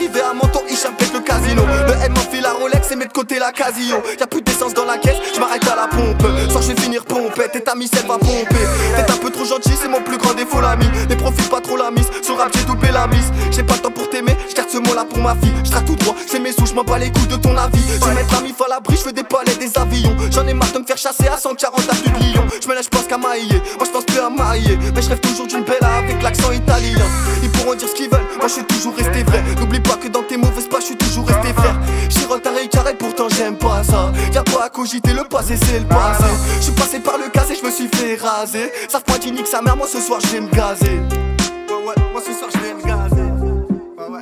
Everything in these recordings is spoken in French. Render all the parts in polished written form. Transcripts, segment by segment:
arrivé à Menton, il avec le casino. Le M m'enfile la Rolex et met de côté la Casio. Y'a plus d'essence dans la caisse, je m'arrête à la pompe. Sans je vais finir pompette, et ta micelle va pomper. T'es un peu trop gentil, c'est mon plus grand défaut l'ami. Mais profite pas trop la mise, sur rap j'ai doublé la mise. J'ai pas le temps pour t'aimer, je garde ce mot là pour ma fille. Je traque tout droit, c'est mes sous, je m'en bats les couilles de ton avis. Je vais mettre la mif à l'abri, je fais des palais, des avions. J'en ai marre de me faire chasser à 140 avenue de Lyon. Je me lève, je pense qu'à mailler, moi je pense plus à mailler. Mais je rêve toujours d'une bella avec l'accent italien. Ils pourront dire ce qu'ils veulent, moi je suis toujours resté vrai. N'oublie pas que dans tes mauvaises pas, je suis toujours resté frère. Girotte, un carré, pourtant j'aime pas ça. Y'a pas à cogiter, le passé c'est le passé. Je suis passé par le casé, je me suis fait raser. Savent pas qui nique sa mère, moi ce soir je vais me gazer. Ouais, moi ce soir je vais me gazer. Ouais.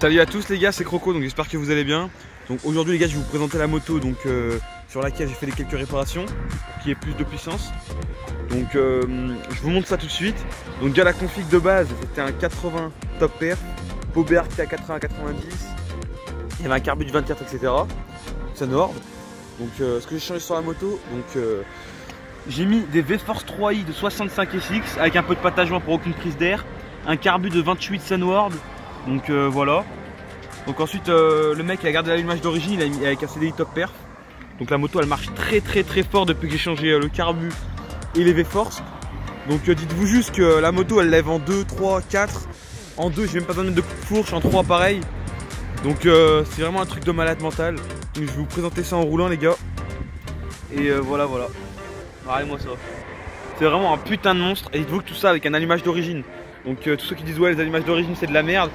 Salut à tous les gars, c'est Croco, donc j'espère que vous allez bien. Donc aujourd'hui les gars, je vais vous présenter la moto donc, sur laquelle j'ai fait quelques réparations pour qu'il y ait plus de puissance. Donc je vous montre ça tout de suite. Donc déjà la config de base, c'était un 80 top perf, Bobert qui était à 80-90, il y avait un carbu de 24 etc. Ça nord. Donc ce que j'ai changé sur la moto, donc j'ai mis des V-Force 3i de 65 SX avec un peu de patagement pour aucune prise d'air, un carbu de 28 Sunward. Donc voilà. Donc ensuite le mec il a gardé l'allumage d'origine, il a mis avec un CDI top perf. Donc la moto elle marche très fort depuis que j'ai changé le carbu et les V-Force. Donc dites-vous juste que la moto elle lève en 2, 3, 4. En 2 j'ai même pas besoin de mettre de fourche, en 3 pareil. Donc c'est vraiment un truc de malade mental. Donc je vais vous présenter ça en roulant les gars. Et voilà. Regardez-moi ça. C'est vraiment un putain de monstre. Et dites-vous que tout ça avec un allumage d'origine. Donc tous ceux qui disent ouais les allumages d'origine c'est de la merde,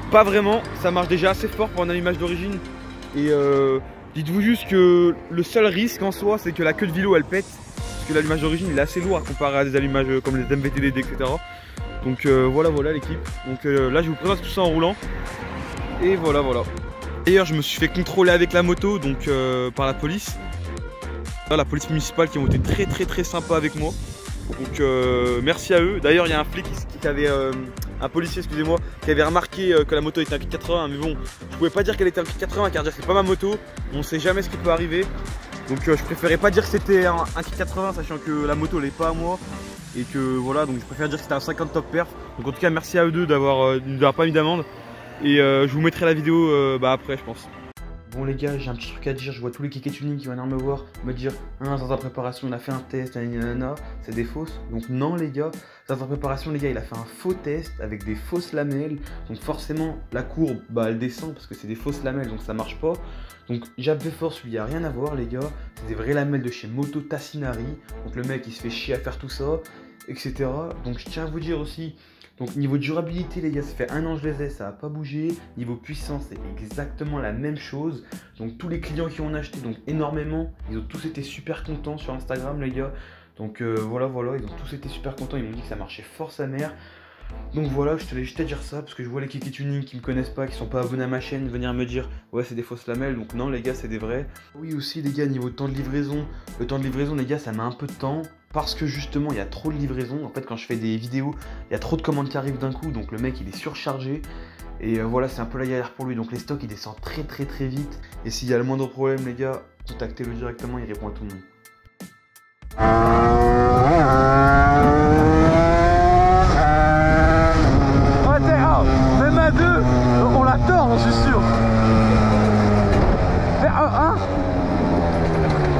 pas vraiment, ça marche déjà assez fort pour un allumage d'origine. Et dites-vous juste que le seul risque en soi c'est que la queue de vélo elle pète. Parce que l'allumage d'origine il est assez lourd à comparer à des allumages comme les MVTDD etc. Donc voilà l'équipe. Donc là je vous présente tout ça en roulant. Et voilà. D'ailleurs je me suis fait contrôler avec la moto donc par la police. Là, la police municipale qui ont été très sympa avec moi. Donc merci à eux. D'ailleurs il y a un flic qui avait un policier excusez-moi qui avait remarqué que la moto était un kit 80, mais bon je pouvais pas dire qu'elle était un kit 80 car c'est pas ma moto, on sait jamais ce qui peut arriver. Donc je préférais pas dire que c'était un kit 80 sachant que la moto elle est pas à moi. Et que voilà, donc je préfère dire que c'était un 50 top perf. Donc en tout cas merci à eux deux d'avoir pas mis d'amende. Et je vous mettrai la vidéo après je pense. Bon les gars, j'ai un petit truc à dire, je vois tous les kékés tuning qui vont venir me voir, me dire dans ta préparation on a fait un test, c'est des fausses. Donc non les gars, dans ta préparation les gars il a fait un faux test avec des fausses lamelles. Donc forcément la courbe elle descend parce que c'est des fausses lamelles donc ça marche pas. Donc Jab V-Force lui il n'y a rien à voir les gars, c'est des vraies lamelles de chez Moto Tassinari. Donc le mec il se fait chier à faire tout ça, etc. Donc je tiens à vous dire aussi. Donc niveau durabilité les gars, ça fait 1 an que je les ai, ça n'a pas bougé. Niveau puissance c'est exactement la même chose. Donc tous les clients qui ont acheté donc énormément, ils ont tous été super contents sur Instagram les gars. Donc voilà, ils ont tous été super contents, ils m'ont dit que ça marchait fort sa mère. Donc voilà, je te laisse juste à dire ça parce que je vois les kékés tuning qui me connaissent pas, qui sont pas abonnés à ma chaîne, venir me dire ouais c'est des fausses lamelles. Donc non les gars c'est des vrais. Oui aussi les gars, niveau temps de livraison, le temps de livraison les gars ça met un peu de temps. Parce que justement il y a trop de livraison. En fait quand je fais des vidéos, il y a trop de commandes qui arrivent d'un coup. Donc le mec il est surchargé. Et voilà c'est un peu la galère pour lui. Donc les stocks ils descendent très vite. Et s'il y a le moindre problème les gars, contactez-le directement, il répond à tout le monde. Même à 2, on l'a tort, j'en suis sûr.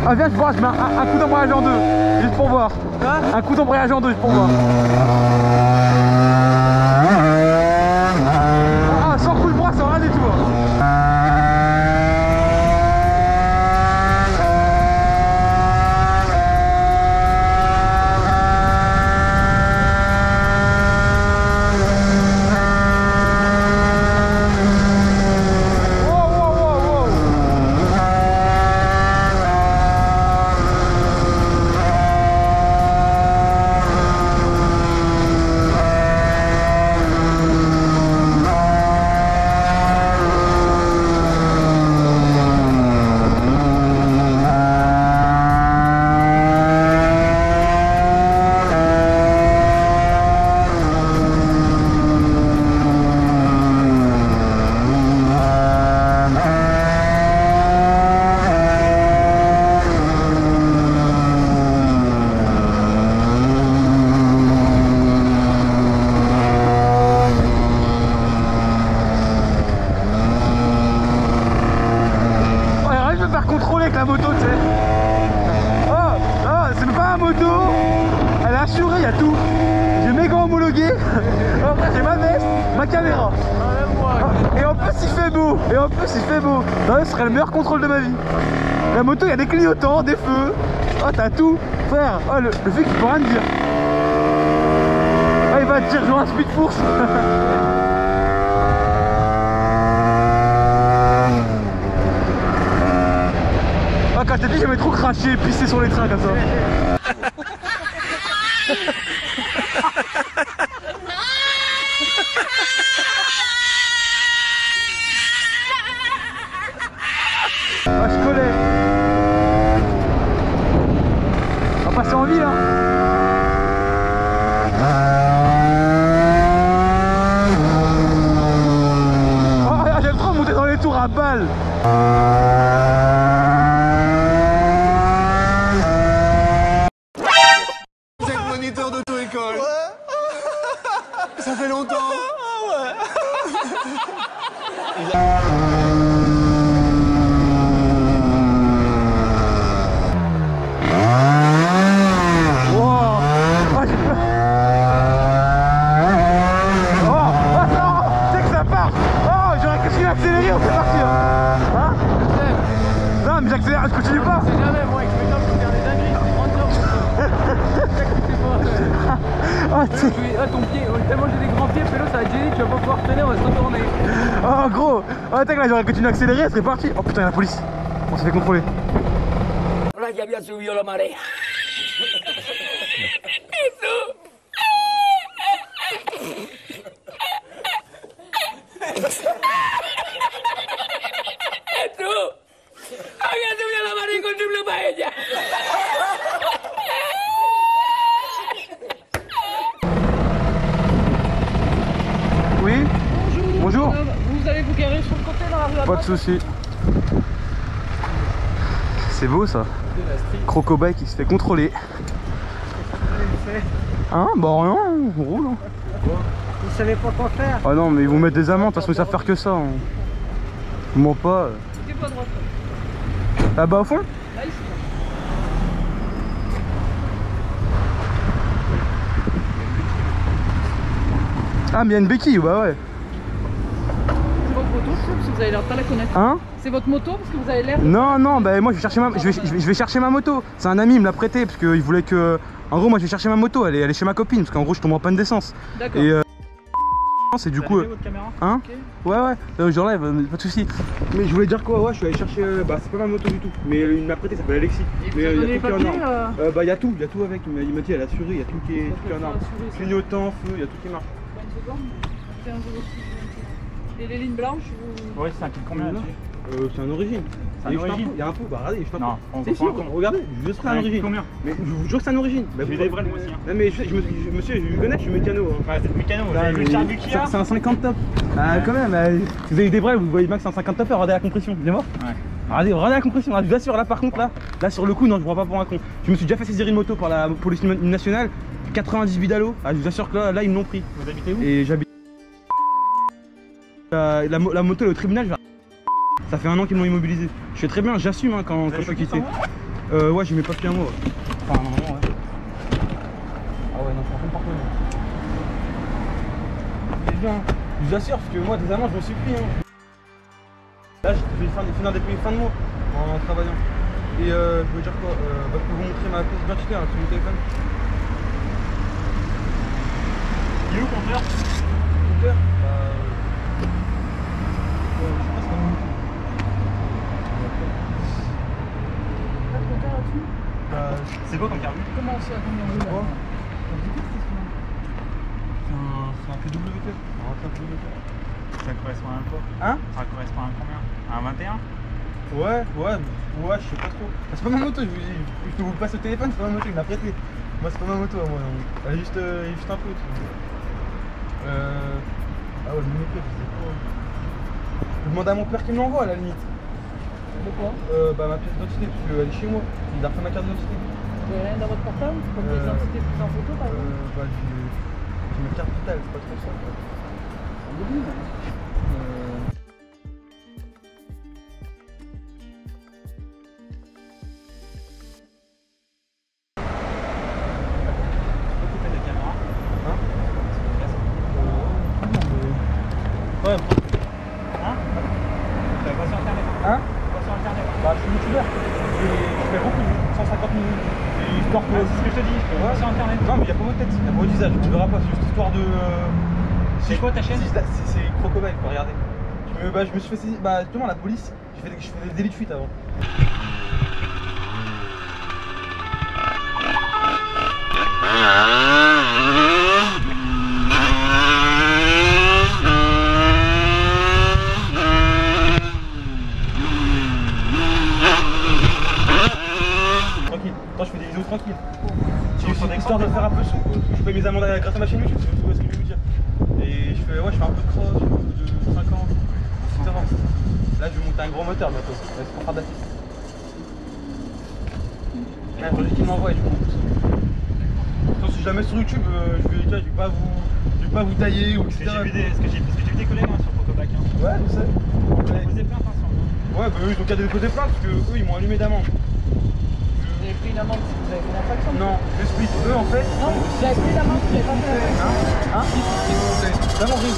Ah viens je mets un coup d'embrayage en 2, juste pour voir. Un coup d'embrayage en 2 juste pour voir. Ah sans coup de bras, sans rien du tout. assuré, il y a tout. J'ai méga homologué. Après j'ai ma veste, ma caméra. Et en plus il fait beau. Non, ce serait le meilleur contrôle de ma vie. La moto, il y a des clignotants, des feux. Oh, t'as tout. Frère, oh, le flic il peut rien te dire. Ah, il va te dire genre un speed force. Ah, quand je t'ai dit j'aimais trop cracher et pisser sur les trains comme ça. Ah, je collais. On va passer en ville, hein. Oh, j'aime trop monter dans les tours à balle. C'est le moniteur d'auto-école. Ça fait longtemps. Accélérer, on peut partir. Hein? Non mais j'accélère, je continue pas. C'est jamais moi avec mes jambes pour faire des dingueries, c'est 30 heures. Ah ton pied, tellement j'ai des grands pieds, Pélo ça va te gêner, tu vas pas pouvoir freiner, on va se retourner. Oh gros, oh tac là j'aurais continué à accélérer, elle serait partie. Oh putain la police, on s'est fait contrôler. Ahora ya había subido la marea. Oui. Bonjour. Vous allez vous garer sur le côté dans la rue à Pas de droite. soucis. C'est beau ça. Crocobike qui se fait contrôler. Hein? Bah rien, on roule. Hein. Vous savez pas quoi faire. Ah non mais ils vont mettre des amendes, de toute façon ils savent faire que ça. Hein. Ils mentent pas. C'est pas droite. Là-bas au fond? Là ici. Ah mais il y a une béquille, bah ouais. C'est votre moto, parce que vous avez l'air de pas la connaître. Hein? C'est votre moto parce que vous avez l'air. Non, non, bah moi je vais chercher je vais chercher ma moto. C'est un ami, il me l'a prêté parce qu'il voulait que... En gros moi je vais chercher ma moto, elle est chez ma copine parce qu'en gros je tombe en panne d'essence. D'accord. Et c'est du coup... votre caméra. Hein? Ok. Ouais, j'enlève, pas de soucis. Mais je voulais dire quoi, ouais, je suis allé chercher... Bah c'est pas ma moto du tout, mais il m'a prêté, ça s'appelle Alexis. Il vous a donné les tout qui est en papiers ordre. Bah il y a tout avec, il m'a dit elle a assuré, il y a tout qui est en ordre. Clignotant, feu, il y a tout qui marche. Une seconde. C'est un 06. Et les lignes blanches, vous... Oui, c'est un kit combien là-dessus? C'est un origine. C'est un origine. Il y a un pot, bah regardez, je t'en Non, on si, comprend. regardez, je serai un origine. Combien? Mais je vous jure que c'est un origine. Bah, J'ai des brels moi aussi. Hein. Non mais monsieur, je me connais, je suis mécano. Hein. Ouais, c'est le mécano, vous Là, avez vu le mais charbu qu'il y a? c'est un 50 top. Ah quand même, si vous avez des brels, vous voyez bien que c'est un 50 top, regardez la compression, viens voir. Ouais. Regardez la compression, là, je vous assure là par contre là sur le coup non je vois pas pour un con. Je me suis déjà fait saisir une moto par la police nationale, 90 bidalo, je vous assure que là ils me l'ont pris. Vous habitez où? Et j'habite... la moto elle est au tribunal, ça fait 1 an qu'ils m'ont immobilisé. Je fais très bien, j'assume hein, quand je suis quitté. Ouais j'ai mes papiers à moi. Enfin, normalement, ouais. Ah ouais non je suis en train de parler. C'est bien, je vous assure parce que moi des amendes je m'en suis pris hein. Là je vais finir des payés fin de mois en travaillant. Et je veux dire quoi, bah, je peux vous montrer ma pièce d'identité hein, sur mon téléphone. Il est où, compteur? Compteur je sais pas ce qu'on a. C'est quoi comme carbu? Comment c'est à combien vous là? C'est un PWT. Ça correspond à quoi? Hein? Ça correspond à combien? À un 21? Ouais, je sais pas trop. C'est pas ma moto, je peux vous le passer au téléphone, c'est pas ma moto, il m'a prêté. Moi c'est pas ma moto, moi. Elle est juste un peu. Ah ouais, je me mets je sais pas. Je demande à mon père qui me l'envoie à la limite. De quoi? Bah ma pièce d'identité, parce qu'elle est chez moi. Il a refait ma carte d'identité. Vous avez rien dans votre portable? Comme des identités prises en photo par exemple? Bah j'ai ma carte vitale, c'est pas trop ça. Quoi. pas votre tête, il y a pas votre visage, tu verras pas, c'est juste histoire de. C'est quoi ta chaîne? C'est Crocobile, quoi, regardez. Je me suis fait saisir. Bah, justement, la police, je fais des délits de fuite avant. Tranquille, attends, je fais des vidéos tranquilles. J'ai eu histoire de faire un peu sous. Je paye mes amendes grâce à ma chaîne YouTube, c'est tout ce que je vais vous dire. Et je fais un peu de cross, je fais un peu de 50, etc. Là, je vais monter un gros moteur bientôt. C'est pour faire de la piste. Ouais, faut juste qu'il m'envoie et je monte. Attention, si je la mets sur YouTube, je vais pas vous tailler ou etc. Parce que j'ai vu des collègues sur Photoblack. Ouais, je sais. Ils ont posé plainte ensemble. Ouais, bah eux, ils ont qu'à déposer plainte parce que eux, ils m'ont allumé d'amende. Vous avez pris une amende si vous avez fait l'infraction? Non, j'explique. Eux, en fait. Non, vous avez pris l'amende si vous n'avez pas fait l'infraction. Hein? D'amende, oui.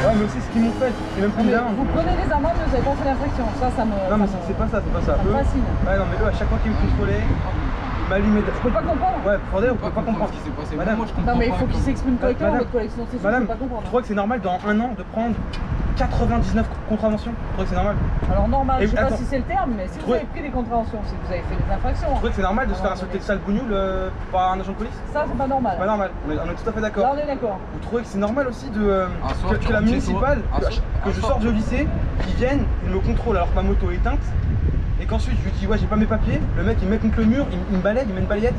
Ouais, mais aussi ce qu'ils m'ont fait. C'est même plus d'amende. Vous prenez des amendes, mais vous n'avez pas fait l'infraction. Ça me. Non, mais c'est pas ça, c'est pas ça. Ça me fascine. Ouais, non, mais eux, à chaque fois qu'ils me contrôlaient, ils m'allumaient. Je peux pas comprendre. Ouais, attendez, on peut pas comprendre. Ce qui s'est passé. Madame, Moi, je comprends Non, mais il pas faut qu'il s'exprime correctement, Madame, votre collègue, sinon c'est sûr, je Madame, peux pas comprendre. je crois que c'est normal dans un an de prendre 99 contraventions. Je crois que c'est normal. Alors normal, Et je sais pas attends. si c'est le terme, mais si vous avez pris des contraventions, c'est que vous avez fait des infractions. Je crois que c'est normal de se faire Alors, insulter de sale bougnoule par un agent de police. Ça, c'est pas normal. Pas normal, on est tout à fait Là, d'accord. on est d'accord. Vous trouvez que c'est normal aussi de soir, que la tu rentres chez municipale, toi. que je sorte du lycée, qu'ils viennent, ils me contrôlent alors que ma moto est éteinte, et qu'ensuite je lui dis ouais j'ai pas mes papiers, le mec il me met contre le mur, il me balaye, il met une balayette.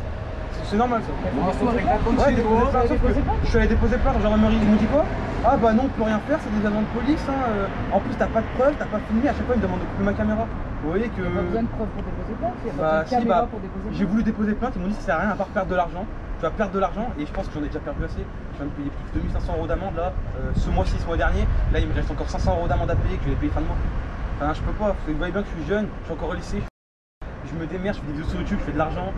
C'est normal ça. Un soir, il raconte Ouais, chez déposer toi. plainte, sauf que je suis allé déposer plainte, gendarmerie, ils m'ont dit quoi? Ah bah non, on peut rien faire, c'est des agents de police, hein. En plus t'as pas de preuves, t'as pas filmé, à chaque fois ils me demandent de couper ma caméra. Vous voyez que... Il n'y a pas besoin de preuves pour déposer plainte, il n'y a pas Bah besoin de si, caméra bah, pour déposer plainte. j'ai voulu déposer plainte, ils m'ont dit que ça sert à rien à part perdre de l'argent. Tu vas perdre de l'argent et je pense que j'en ai déjà perdu assez. Je viens de payer plus de 2500 € d'amende là, ce mois-ci, ce mois dernier. Là il me reste encore 500 € d'amende à payer que je vais payer fin de mois. Enfin je peux pas, vous voyez bien que je suis jeune, je suis encore au lycée. Je me démerde, je fais des vidéos sur YouTube, je fais de l'argent.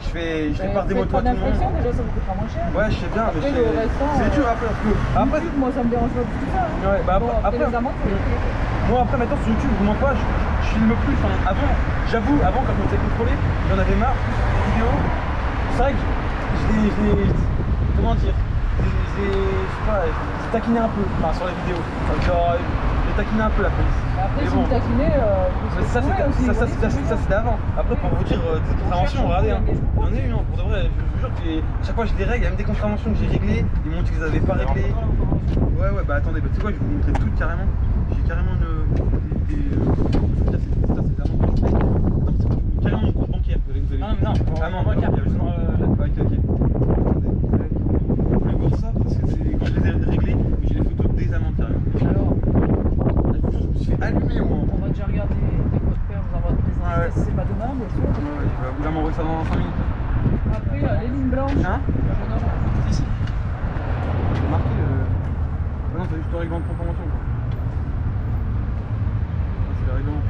Je répare des motos à tout le monde. Déjà ça vous coûtera moins cher. Ouais je sais bien, mais Après, le restant, c'est dur après parce que... Après, YouTube, moi ça me dérange pas plus que ça. Hein. ouais, bah Bon, après, les amendes, faut les payer. moi après maintenant sur YouTube, je vous mens pas, je filme plus. Enfin, avant, j'avoue, avant quand je me faisais contrôler, j'en avais marre des vidéos. C'est vrai que comment dire, je sais pas, j'ai taquiné un peu, enfin sur les vidéos. Genre, j'ai taquiné un peu la police. Après, Mais si bon. vous taquinez, Mais ça c'était avant. Après pour vous dire des contraventions, regardez, hein. J'en ai eu, hein. Pour de vrai, je vous jure que chaque fois j'ai des règles, il y a même des contraventions que j'ai réglées, ils m'ont dit qu'ils n'avaient pas réglé. Ouais bah attendez, bah, tu sais quoi, je vais vous montrer toutes carrément. J'ai carrément carrément mon compte bancaire, vous avez Ah non, non, bancaire, il y avait juste ok. Vous pouvez voir ça parce que c'est quand je les ai réglés, j'ai les photos des amendes carrément. Alors, Je me suis fait allumer moi. on va déjà regarder les codes paires, vous envoie des Ouais. si c'est pas demain, bien sûr. Ouais, il va m'envoyer ça dans 5 minutes. Après, les lignes blanches. Hein? Je note. Ici. J'ai marqué non, c'est juste le règlement de conformation quoi. C'est le règlement.